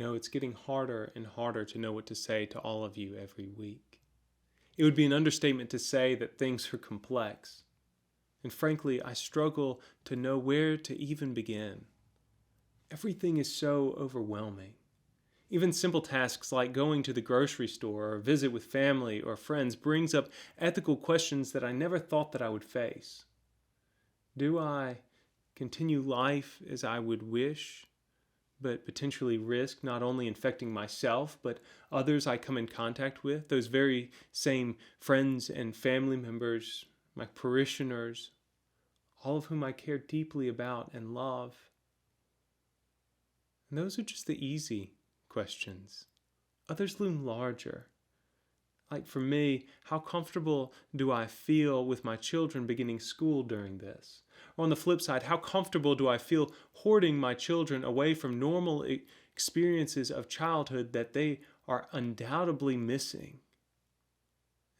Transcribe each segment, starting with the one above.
It's getting harder and harder to know what to say to all of you every week. It would be an understatement to say that things are complex. And frankly, I struggle to know where to even begin. Everything is so overwhelming. Even simple tasks like going to the grocery store or visit with family or friends brings up ethical questions that I never thought that I would face. Do I continue life as I would wish, but potentially risk not only infecting myself, but others I come in contact with, those very same friends and family members, my parishioners, all of whom I care deeply about and love? And those are just the easy questions. Others loom larger. Like for me, how comfortable do I feel with my children beginning school during this? Or on the flip side, how comfortable do I feel hoarding my children away from normal experiences of childhood that they are undoubtedly missing?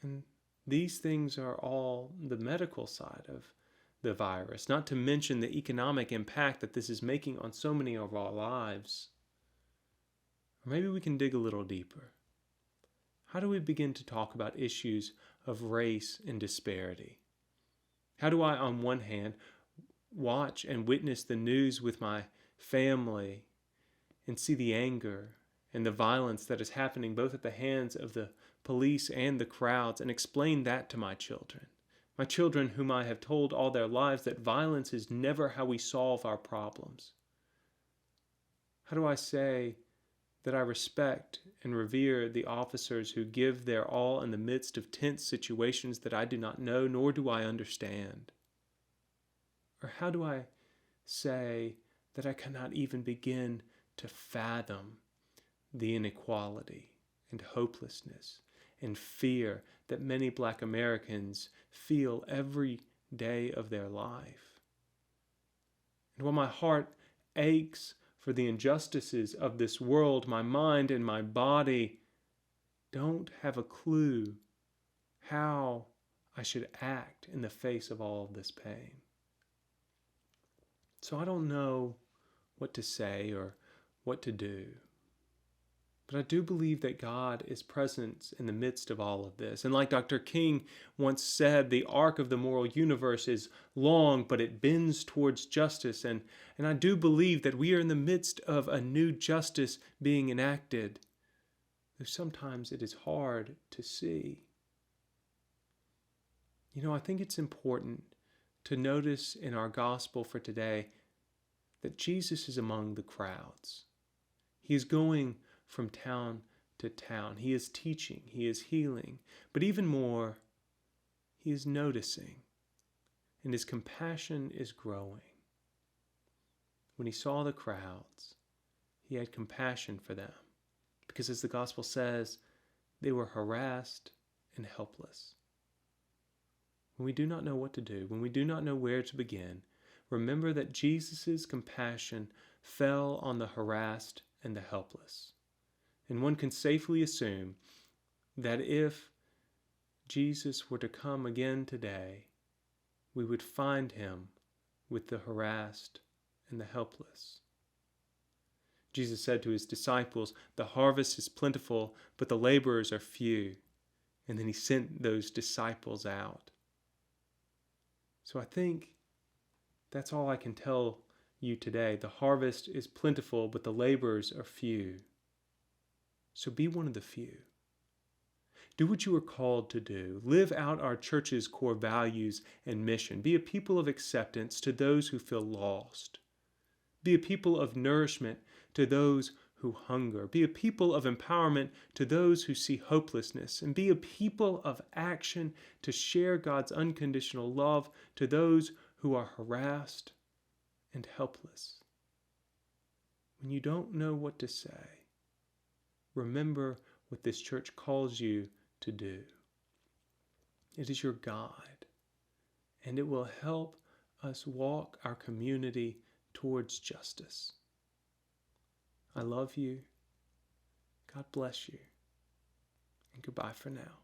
And these things are all the medical side of the virus, not to mention the economic impact that this is making on so many of our lives. Or maybe we can dig a little deeper. How do we begin to talk about issues of race and disparity? How do I, on one hand, watch and witness the news with my family and see the anger and the violence that is happening both at the hands of the police and the crowds, and explain that to my children? My children whom I have told all their lives that violence is never how we solve our problems. How do I say that I respect and revere the officers who give their all in the midst of tense situations that I do not know nor do I understand? Or how do I say that I cannot even begin to fathom the inequality and hopelessness and fear that many Black Americans feel every day of their life? And while my heart aches for the injustices of this world, my mind and my body don't have a clue how I should act in the face of all of this pain. So I don't know what to say or what to do. But I do believe that God is present in the midst of all of this. And like Dr. King once said, the arc of the moral universe is long, but it bends towards justice. And I do believe that we are in the midst of a new justice being enacted, though sometimes it is hard to see. I think it's important to notice in our gospel for today that Jesus is among the crowds. He is going from town to town. He is teaching, he is healing, but even more, he is noticing, and his compassion is growing. When he saw the crowds, he had compassion for them, because as the gospel says, they were harassed and helpless. When we do not know what to do, when we do not know where to begin, remember that Jesus' compassion fell on the harassed and the helpless. And one can safely assume that if Jesus were to come again today, we would find him with the harassed and the helpless. Jesus said to his disciples, "The harvest is plentiful, but the laborers are few." And then he sent those disciples out. So I think that's all I can tell you today. The harvest is plentiful, but the laborers are few. So be one of the few. Do what you are called to do. Live out our church's core values and mission. Be a people of acceptance to those who feel lost. Be a people of nourishment to those who hunger. Be a people of empowerment to those who see hopelessness. And be a people of action to share God's unconditional love to those who are harassed and helpless. When you don't know what to say, remember what this church calls you to do. It is your guide, and it will help us walk our community towards justice. I love you. God bless you. And goodbye for now.